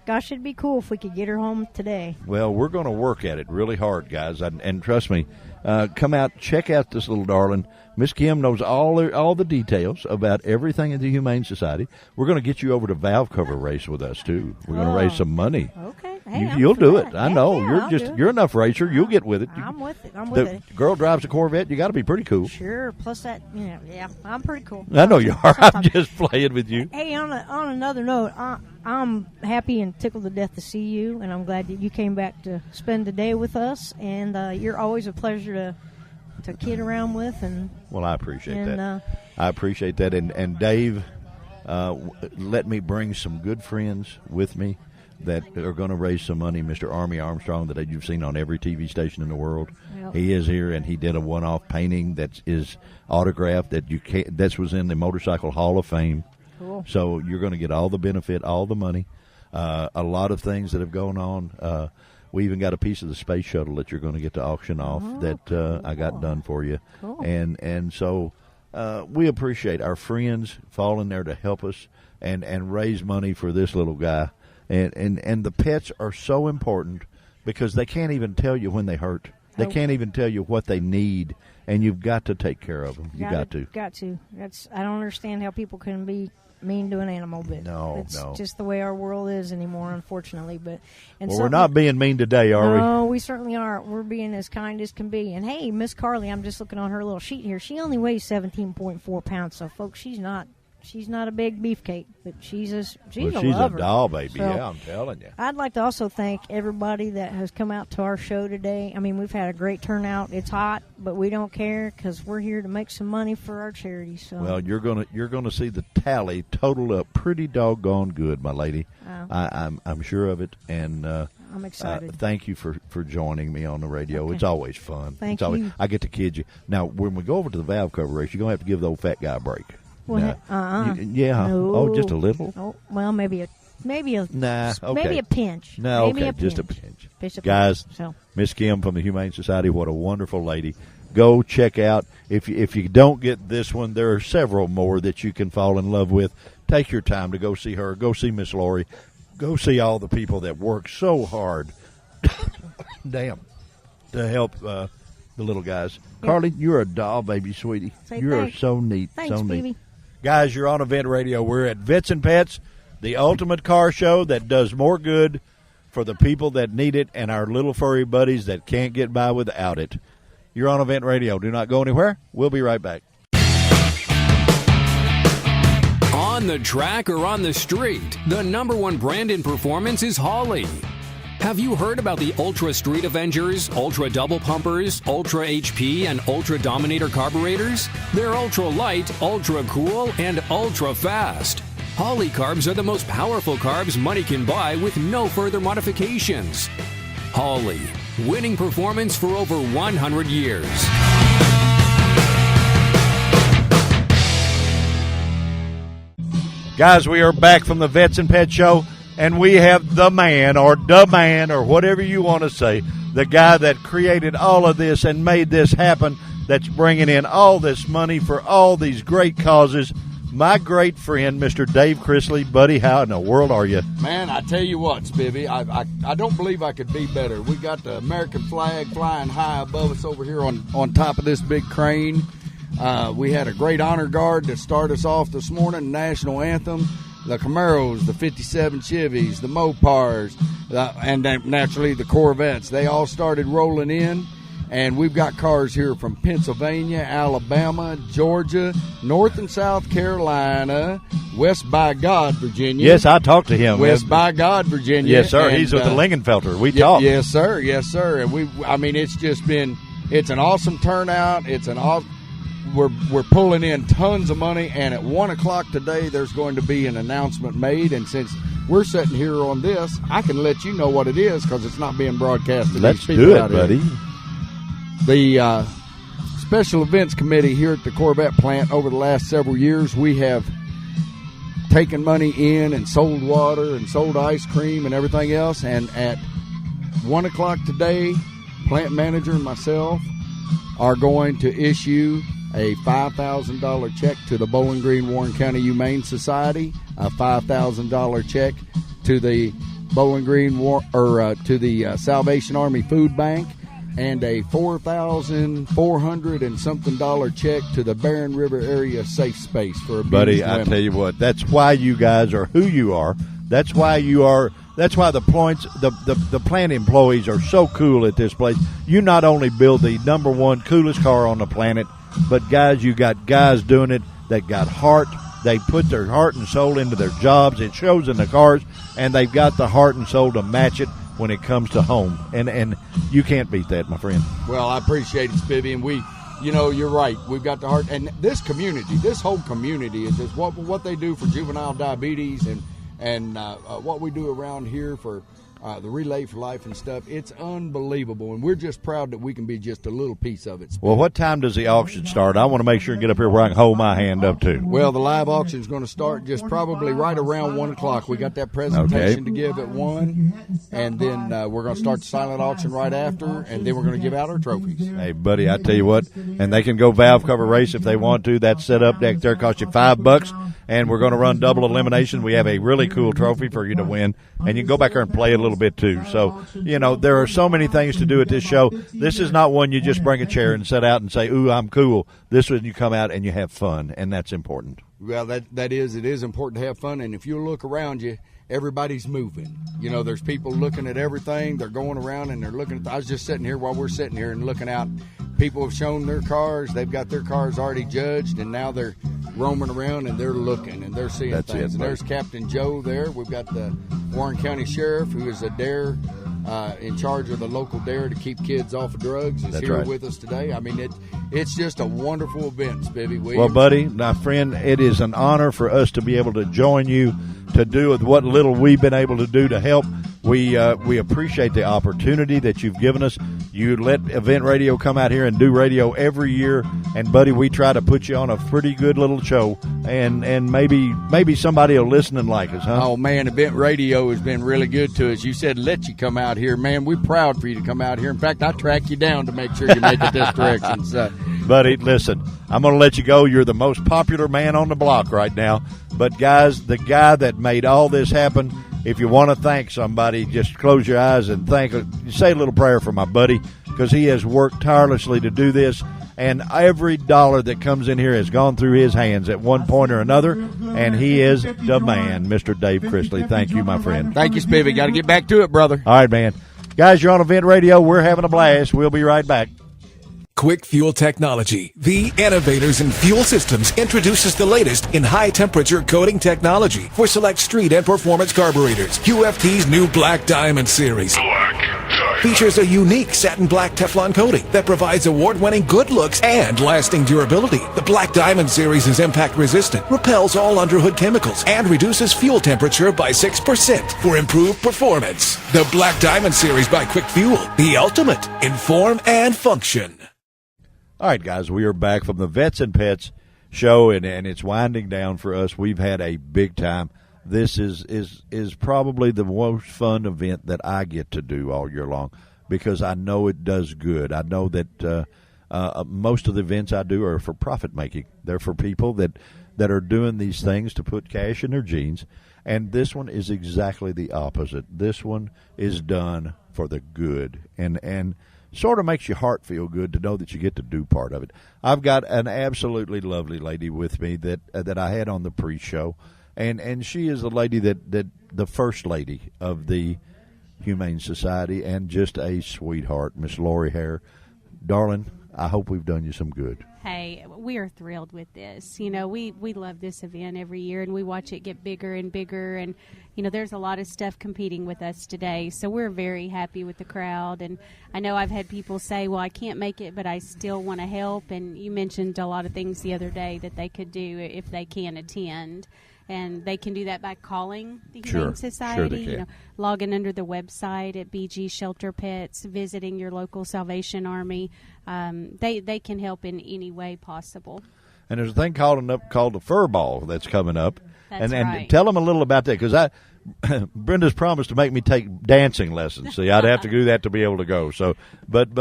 gosh, it'd be cool if we could get her home today. Well, we're going to work at it really hard, guys. And trust me, come out, check out this little darling. Miss Kim knows all the details about everything in the Humane Society. We're going to get you over to Valve Cover Race with us, too. We're going to raise some money. Okay. Hey, you'll do that. it. I know. You're enough racer. You'll get with it. I'm with it. The girl drives a Corvette. You got to be pretty cool. Sure. Plus that, yeah, I'm pretty cool. I know you are. I'm just playing with you. Hey, on another note, I'm happy and tickled to death to see you, and I'm glad that you came back to spend the day with us. And you're always a pleasure to kid around with. And well, I appreciate that. I appreciate that. And Dave, let me bring some good friends with me that are going to raise some money. Mr. Army Armstrong, that you've seen on every TV station in the world. Yep. He is here, and he did a one-off painting that is autographed that was in the Motorcycle Hall of Fame. Cool. So you're going to get all the benefit, all the money, a lot of things that have gone on. We even got a piece of the space shuttle that you're going to get to auction off cool. I got done for you. Cool. And so we appreciate our friends falling there to help us and raise money for this little guy. And the pets are so important because they can't even tell you when they hurt. They can't even tell you what they need, and you've got to take care of them. You got to. Got to. I don't understand how people can be mean to an animal, but it's just the way our world is anymore, unfortunately. We're not being mean today, are we? No, we certainly aren't. We're being as kind as can be. And hey, Miss Carly, I'm just looking on her little sheet here. She only weighs 17.4 pounds, so folks, she's not a big beefcake, but she's a lover. A doll, baby. So, yeah, I'm telling you. I'd like to also thank everybody that has come out to our show today. I mean, we've had a great turnout. It's hot, but we don't care because we're here to make some money for our charity. So, well, you're gonna see the tally total up pretty doggone good, my lady. I'm sure of it, and I'm excited. Thank you for joining me on the radio. Okay. It's always fun. Thank you. I get to kid you. Now, when we go over to the Valve Cover Race, you're gonna have to give the old fat guy a break. Well, yeah. No. Oh, just a little. Oh, well, maybe a nah. Okay. Maybe a pinch. No, maybe okay, just a pinch. Just a Guys, pinch. So. Miss Kim from the Humane Society, what a wonderful lady. go check out. If you don't get this one, there are several more that you can fall in love with. Take your time to go see her. Go see Miss Lori. Go see all the people that work so hard to help the little guys. Yep. Carly, you're a doll, baby, sweetie. Say you are thanks. so neat. Thanks, so neat. baby. Guys, you're on Event Radio. We're at Vets and Pets, the ultimate car show that does more good for the people that need it and our little furry buddies that can't get by without it. You're on Event Radio. Do not go anywhere. We'll be right back. On the track or on the street, the number one brand in performance is Holley. Have you heard about the Ultra Street Avengers, Ultra Double Pumpers, Ultra HP, and Ultra Dominator carburetors? They're ultra light, ultra cool, and ultra fast. Holley carbs are the most powerful carbs money can buy with no further modifications. Holley, winning performance for over 100 years. Guys, we are back from the Vets and Pet Show, and we have the man or whatever you want to say, the guy that created all of this and made this happen, that's bringing in all this money for all these great causes, my great friend, Mr. Dave Chrisley. Buddy, how in the world are you? Man, I tell you what, Spivvy, I don't believe I could be better. We got the American flag flying high above us over here on top of this big crane. We had a great honor guard to start us off this morning, national anthem. The Camaros, the 57 Chevys, the Mopars, and then naturally the Corvettes. They all started rolling in, and we've got cars here from Pennsylvania, Alabama, Georgia, North and South Carolina, West by God, Virginia. Yes, I talked to him. West by God, Virginia. Yes, sir. And, he's with the Lingenfelter. We talked. Yes, sir. Yes, sir. And it's just been, it's an awesome turnout. We're pulling in tons of money, and at 1 o'clock today, there's going to be an announcement made. And since we're sitting here on this, I can let you know what it is because it's not being broadcast to Let's these people do it, out here. buddy. The Special Events Committee here at the Corvette plant over the last several years, we have taken money in and sold water and sold ice cream and everything else. And at 1 o'clock today, plant manager and myself are going to issue a $5,000 check to the Bowling Green Warren County Humane Society, a $5,000 check to the Bowling Green to the Salvation Army Food Bank, and a $4,400 and something check to the Barron River Area Safe Space for abused Buddy, women. I tell you what, that's why you guys are who you are. That's why the plant employees are so cool at this place. You not only build the number one coolest car on the planet, but guys, you got guys doing it that got heart. They put their heart and soul into their jobs. It shows in the cars, and they've got the heart and soul to match it when it comes to home. And you can't beat that, my friend. Well, I appreciate it, Spivvy, and you're right. We've got the heart, and this whole community is just what they do for juvenile diabetes and what we do around here for the Relay for Life and stuff. It's unbelievable, and we're just proud that we can be just a little piece of it. Well, what time does the auction start? I want to make sure and get up here where I can hold my hand up too. Well, the live auction is going to start just probably right around 1 o'clock. We got that presentation to give at 1, and then we're going to start the silent auction right after, and then we're going to give out our trophies. Hey, buddy, I tell you what, and they can go valve cover race if they want to. That setup back there costs you $5, and we're going to run double elimination. We have a really cool trophy for you to win, and you can go back there and play a little bit too. So, there are so many things to do at this show. This is not one you just bring a chair and sit out and say, ooh, I'm cool. This one you come out and you have fun, and that's important. Well, it is important to have fun, and if you look around you, everybody's moving. There's people looking at everything. They're going around and they're looking at I was just sitting here while we're sitting here and looking out. People have shown their cars. They've got their cars already judged, and now they're roaming around and they're looking and they're seeing That's things. it, And there's Captain Joe there. We've got the Warren County Sheriff, who is a DARE in charge of the local DARE to keep kids off of drugs. Is That's here right. with us today. I mean, it's just a wonderful event, Spivvy Williams. Well, buddy, my friend, it is an honor for us to be able to join you to do with what little we've been able to do to help. We appreciate the opportunity that you've given us. You let Event Radio come out here and do radio every year, and buddy, we try to put you on a pretty good little show and maybe somebody will listen and like us, huh? Oh, man, Event Radio has been really good to us. You said let you come out here. Man, we're proud for you to come out here. In fact, I track you down to make sure you make it this direction. So. Buddy, listen, I'm going to let you go. You're the most popular man on the block right now. But, guys, the guy that made all this happen, if you want to thank somebody, just close your eyes and say a little prayer for my buddy, because he has worked tirelessly to do this. And every dollar that comes in here has gone through his hands at one point or another, and he is the man, Mr. Dave Chrisley. Thank you, my friend. Thank you, Spivey. Got to get back to it, brother. All right, man. Guys, you're on Event Radio. We're having a blast. We'll be right back. Quick Fuel Technology, the innovators in fuel systems, introduces the latest in high-temperature coating technology for select street and performance carburetors. QFT's new Black Diamond series features a unique satin black Teflon coating that provides award-winning good looks and lasting durability. The Black Diamond series is impact-resistant, repels all underhood chemicals, and reduces fuel temperature by 6% for improved performance. The Black Diamond series by Quick Fuel, the ultimate in form and function. All right, guys, we are back from the Vets and Pets show, and it's winding down for us. We've had a big time. This is probably the most fun event that I get to do all year long, because I know it does good. I know that most of the events I do are for profit making. They're for people that are doing these things to put cash in their jeans, and this one is exactly the opposite. This one is done for the good, and sort of makes your heart feel good to know that you get to do part of it. I've got an absolutely lovely lady with me that I had on the pre-show, and she is the lady that the first lady of the Humane Society, and just a sweetheart, Miss Lori Hare. Darling, I hope we've done you some good. Hey, we are thrilled with this. You know, we love this event every year, and we watch it get bigger and bigger. And, you know, there's a lot of stuff competing with us today. So we're very happy with the crowd. And I know I've had people say, well, I can't make it, but I still want to help. And you mentioned a lot of things the other day that they could do if they can attend. And they can do that by calling the Humane Society, sure they can. Logging under the website at BG Shelter Pets, visiting your local Salvation Army. They can help in any way possible. And there's a thing called the Fur Ball that's coming up. That's and right. Tell them a little about that, because Brenda's promised to make me take dancing lessons. See, I'd have to do that to be able to go. So, but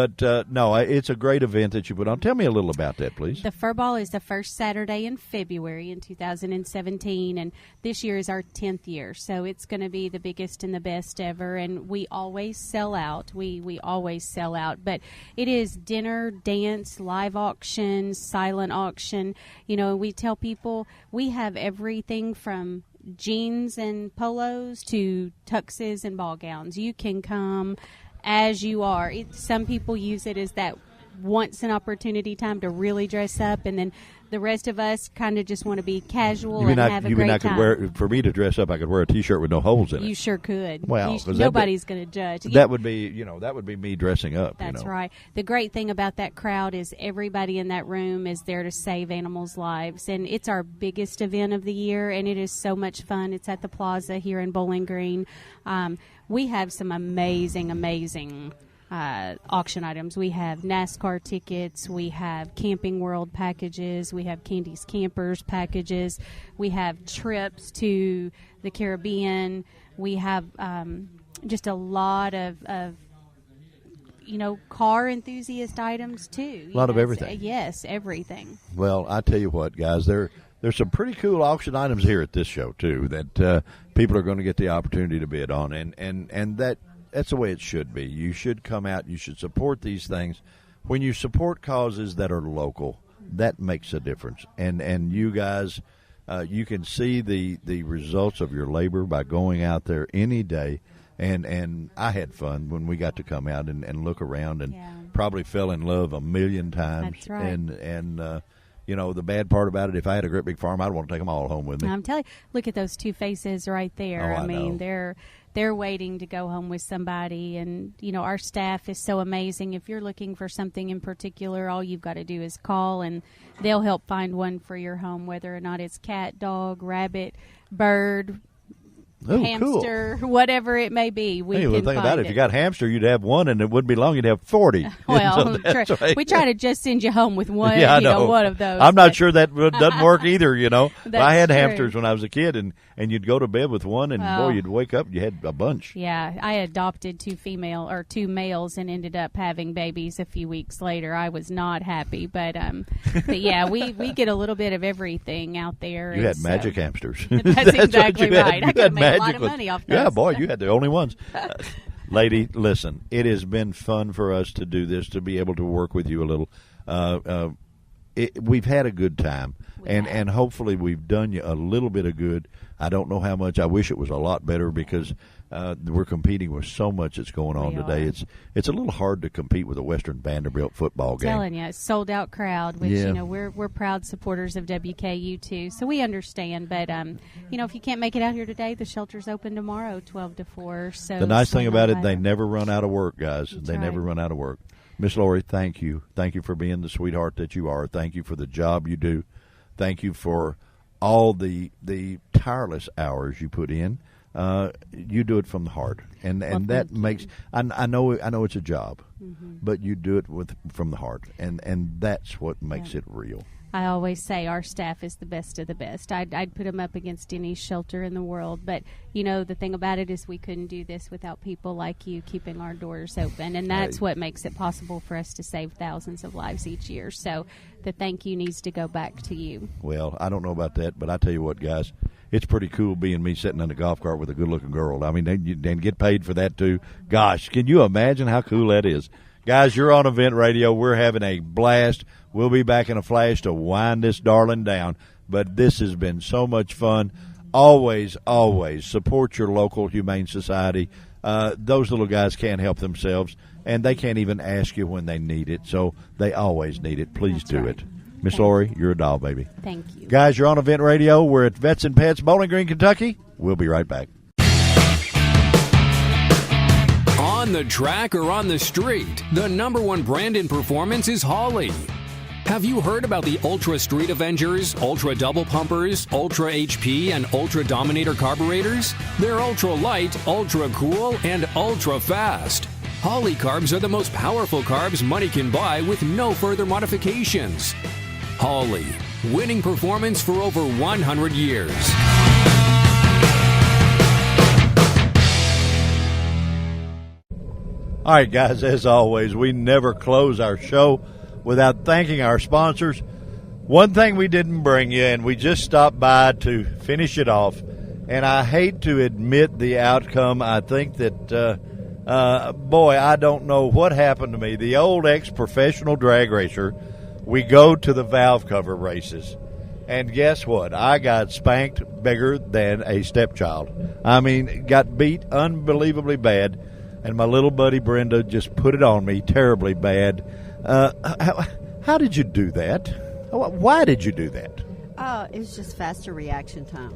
no, it's a great event that you put on. Tell me a little about that, please. The Fur Ball is the first Saturday in February in 2017, and this year is our 10th year. So it's going to be the biggest and the best ever, and we always sell out. We always sell out. But it is dinner, dance, live auction, silent auction. You know, we tell people we have everything from jeans and polos to tuxes and ball gowns. You can come as you are. Some people use it as that once an opportunity time to really dress up, and then the rest of us kind of just want to be casual and have a great time. For me to dress up, I could wear a T-shirt with no holes in it. You sure could. Well, nobody's going to judge. That would be me dressing up. That's right. The great thing about that crowd is everybody in that room is there to save animals' lives, and it's our biggest event of the year, and it is so much fun. It's at the Plaza here in Bowling Green. We have some amazing auction items. We have NASCAR tickets, we have Camping World packages, we have Candy's Campers packages, we have trips to the Caribbean, we have just a lot of car enthusiast items too. A lot of everything. Yes, everything. Well, I tell you what, guys, there's some pretty cool auction items here at this show too that people are going to get the opportunity to bid on, and that's the way it should be. You should come out. You should support these things. When you support causes that are local, that makes a difference. And you guys, you can see the results of your labor by going out there any day. And I had fun when we got to come out and look around, and probably fell in love a million times. That's right. And the bad part about it, if I had a great big farm, I'd want to take them all home with me. I'm telling you, look at those two faces right there. Oh, I mean, know. they're waiting to go home with somebody, and our staff is so amazing. If you're looking for something in particular, all you've got to do is call, and they'll help find one for your home, whether or not it's cat, dog, rabbit, bird, Oh, hamster, whatever it may be. We hey, can well, think find about it. If you got hamster, you'd have one, and it wouldn't be long. You'd have 40. Well, So right. we try to just send you home with one. Yeah, I you know, know. one of those. I'm not but- sure that doesn't work either. You know, That's I had true. hamsters when I was a kid, and you'd go to bed with one, and Oh. boy, you'd wake up, you had a bunch. Yeah, I adopted two males and ended up having babies a few weeks later. I was not happy, but yeah, we get a little bit of everything out there. You and had so- magic hamsters. That's what exactly you had. right. You I could had make a lot magic of ones. money off Yeah, those. boy, you had the only ones. Lady, listen, it has been fun for us to do this, to be able to work with you a little. We've had a good time, and hopefully we've done you a little bit of good. I don't know how much. I wish it was a lot better because we're competing with so much that's going on We today. are. It's a little hard to compete with a Western Vanderbilt football game. Telling you, it's sold out crowd, which Yeah. you know we're proud supporters of WKU too, so we understand. But you know, if you can't make it out here today, the shelter's open tomorrow, 12 to 4. So The nice thing swing about on it, they by. never run out of work, guys. That's They never right. run out of work. Miss Lori, thank you. Thank you for being the sweetheart that you are. Thank you for the job you do. Thank you for all the tireless hours you put in. You do it from the heart, and that thank you. makes. I know it's a job, but you do it from the heart, and that's what makes it real. I always say our staff is the best of the best. I'd put them up against any shelter in the world. But, you know, the thing about it is we couldn't do this without people like you keeping our doors open. And that's what makes it possible for us to save thousands of lives each year. So the thank you needs to go back to you. Well, I don't know about that, but I tell you what, guys, it's pretty cool being me sitting in a golf cart with a good-looking girl. I mean, and get paid for that, too. Gosh, can you imagine how cool that is? Guys, you're on Event Radio. We're having a blast. We'll be back in a flash to wind this darling down. But this has been so much fun. Always, always support your local Humane Society. Those little guys can't help themselves, and they can't even ask you when they need it. So they always need it. Please That's do right. it. Miss Lori, you're a doll, baby. Thank you. Guys, you're on Event Radio. We're at Vets and Pets, Bowling Green, Kentucky. We'll be right back. On the track or on the street, the number one brand in performance is Holley. Have you heard about the Ultra Street Avengers, Ultra Double Pumpers, Ultra HP, and Ultra Dominator carburetors? They're ultra light, ultra cool, and ultra fast. Holley carbs are the most powerful carbs money can buy with no further modifications. Holley, winning performance for over 100 years. All right, guys, as always, we never close our show without thanking our sponsors. One thing we didn't bring you, and we just stopped by to finish it off, and I hate to admit the outcome. I think that, boy, I don't know what happened to me. The old ex-professional drag racer, we go to the valve cover races. And guess what? I got spanked bigger than a stepchild. I mean, got beat unbelievably bad. And my little buddy Brenda just put it on me terribly bad. How did you do that? Why did you do that? It was just faster reaction time.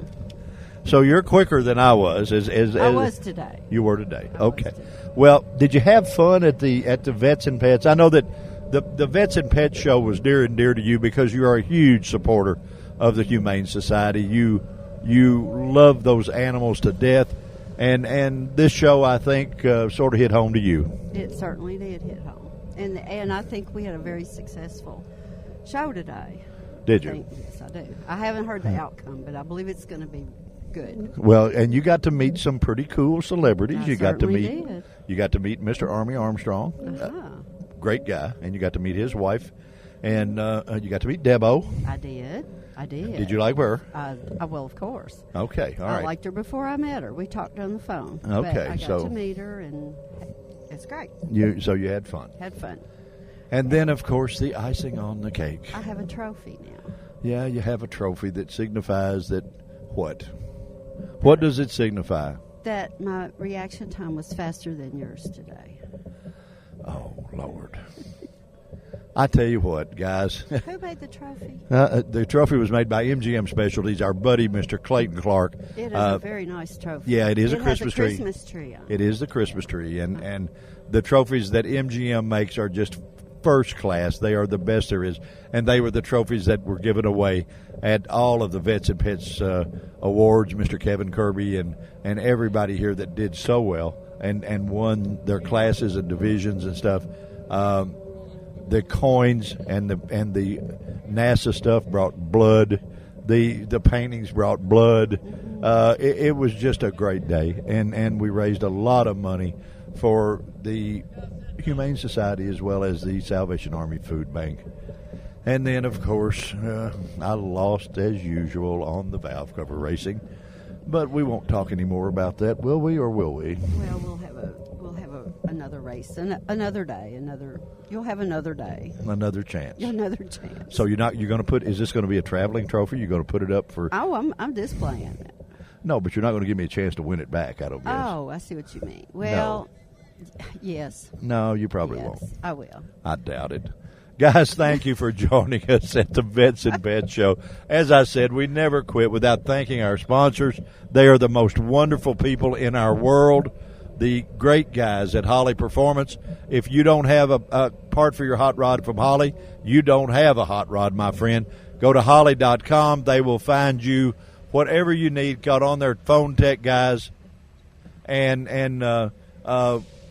So you're quicker than I was. I was today. You were today. Okay. Well, did you have fun at the Vets and Pets? I know that the Vets and Pets show was near and dear to you because you are a huge supporter of the Humane Society. You love those animals to death. And this show, I think, sort of hit home to you. It certainly did hit home. And I think we had a very successful show today. Did you? Yes, I do. I haven't heard the outcome, but I believe it's going to be good. Well, and you got to meet some pretty cool celebrities. I You got to certainly meet. did. You got to meet Mr. Army Armstrong, great guy, and you got to meet his wife, and you got to meet Debo. I did. Did you like her? Well, of course. Okay, all I right. liked her before I met her. We talked on the phone. Okay, but I got so- to meet her, and it's great. So you had fun, Had fun. and then of course the icing on the cake. I have a trophy now. Yeah, you have a trophy that signifies that what? What does it signify? That my reaction time was faster than yours today. Oh Lord! I tell you what, guys. Who made the trophy? The trophy was made by MGM Specialties, our buddy, Mr. Clayton Clark. It is a very nice trophy. Yeah, it is a has Christmas tree. Christmas tree on it. It is the Christmas tree, and the trophies that MGM makes are just first class. They are the best there is, and they were the trophies that were given away at all of the Vets and Pets awards. Mr. Kevin Kirby and everybody here that did so well and won their classes and divisions and stuff. The coins and the NASA stuff brought blood. The paintings brought blood. It was just a great day, and we raised a lot of money for the Humane Society as well as the Salvation Army Food Bank. And then, of course, I lost as usual on the valve cover racing, but we won't talk any more about that, will we, or will we? Well, we'll have another race, another day, you'll have another day, another chance. Another chance. So you're going to put? Is this going to be a traveling trophy? You're going to put it up for? Oh, I'm displaying it. No, but you're not going to give me a chance to win it back, I don't guess. Oh, I see what you mean. Well, yes. No, you probably Yes, won't. I will. I doubt it. Guys, thank you for joining us at the Vets and Pets Show. As I said, we never quit without thanking our sponsors. They are the most wonderful people in our world, the great guys at Holley Performance. If you don't have a part for your hot rod from Holley, you don't have a hot rod, my friend. Go to Holley.com. They will find you whatever you need. Got on their phone tech guys, and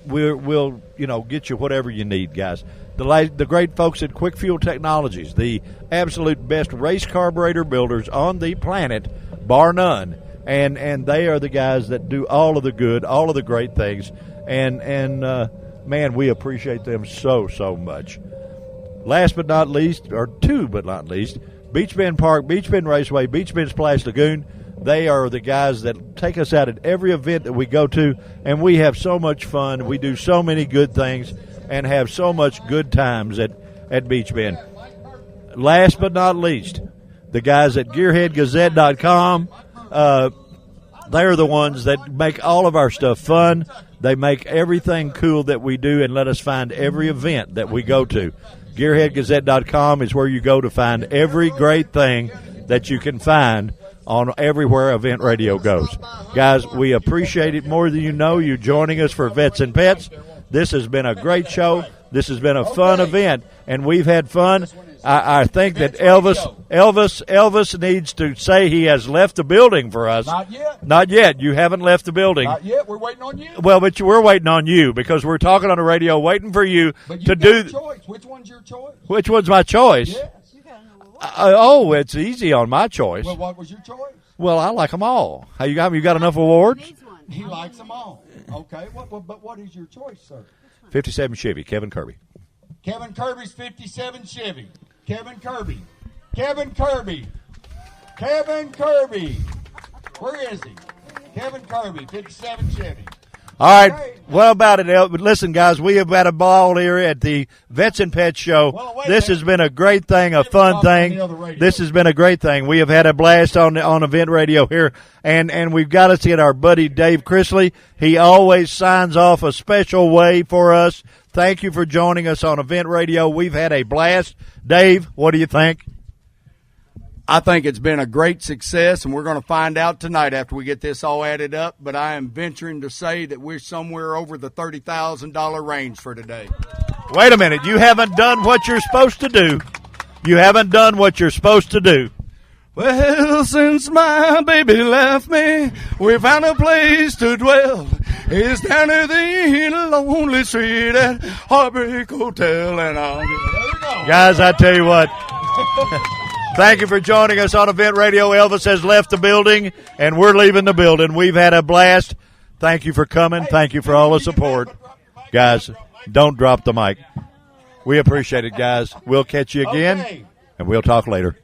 we'll get you whatever you need, guys. The great folks at Quick Fuel Technologies, the absolute best race carburetor builders on the planet, bar none. And they are the guys that do all of the good, all of the great things. And man, we appreciate them so much. Last but not least, or two but not least, Beach Bend Park, Beach Bend Raceway, Beach Bend Splash Lagoon. They are the guys that take us out at every event that we go to, and we have so much fun. We do so many good things and have so much good times at Beach Bend. Last but not least, the guys at GearheadGazette.com. They're the ones that make all of our stuff fun. They make everything cool that we do and let us find every event that we go to. GearheadGazette.com is where you go to find every great thing that you can find on everywhere Event Radio goes. Guys, we appreciate it more than you know, you joining us for Vets and Pets. This has been a great show. This has been a fun event, and we've had fun. I think that Elvis needs to say he has left the building for us. Not yet. Not yet. You haven't left the building. Not yet. We're waiting on you. Well, but we're waiting on you because we're talking on the radio, waiting for you to do. Got a choice. Which one's your choice? Which one's my choice? Yes. It's easy on my choice. Well, what was your choice? Well, I like them all. How you got? You got enough awards? He likes them all. Okay. But what is your choice, sir? 57 Chevy, Kevin Kirby. Kevin Kirby's 57 Chevy. Kevin Kirby. Kevin Kirby. Kevin Kirby. Where is he? Kevin Kirby, 57 Chevy. All right. What about it, El? Listen, guys, we have had a ball here at the Vets and Pets Show. This has been a great thing, a fun thing. This has been a great thing. We have had a blast on Event Radio here, and we've got to see our buddy Dave Chrisley. He always signs off a special way for us. Thank you for joining us on Event Radio. We've had a blast. Dave, what do you think? I think it's been a great success, and we're going to find out tonight after we get this all added up. But I am venturing to say that we're somewhere over the $30,000 range for today. Wait a minute. You haven't done what you're supposed to do. You haven't done what you're supposed to do. Well, since my baby left me, we found a place to dwell. It's down at the lonely street at Heartbreak Hotel. And guys, I tell you what. Thank you for joining us on Event Radio. Elvis has left the building, and we're leaving the building. We've had a blast. Thank you for coming. Thank you for all the support. Guys, don't drop the mic. We appreciate it, guys. We'll catch you again, and we'll talk later.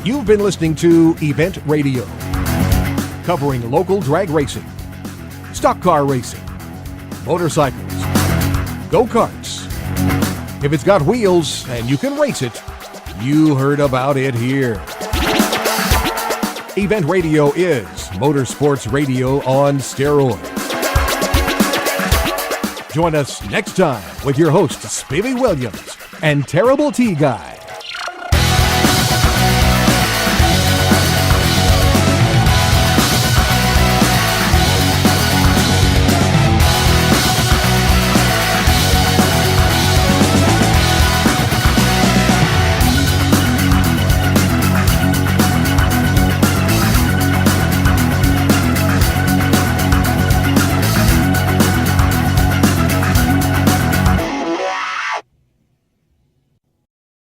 You've been listening to Event Radio, covering local drag racing, stock car racing, motorcycles, go-karts. If it's got wheels and you can race it, you heard about it here. Event Radio is motorsports radio on steroids. Join us next time with your hosts, Spivey Williams and Terrible T Guy.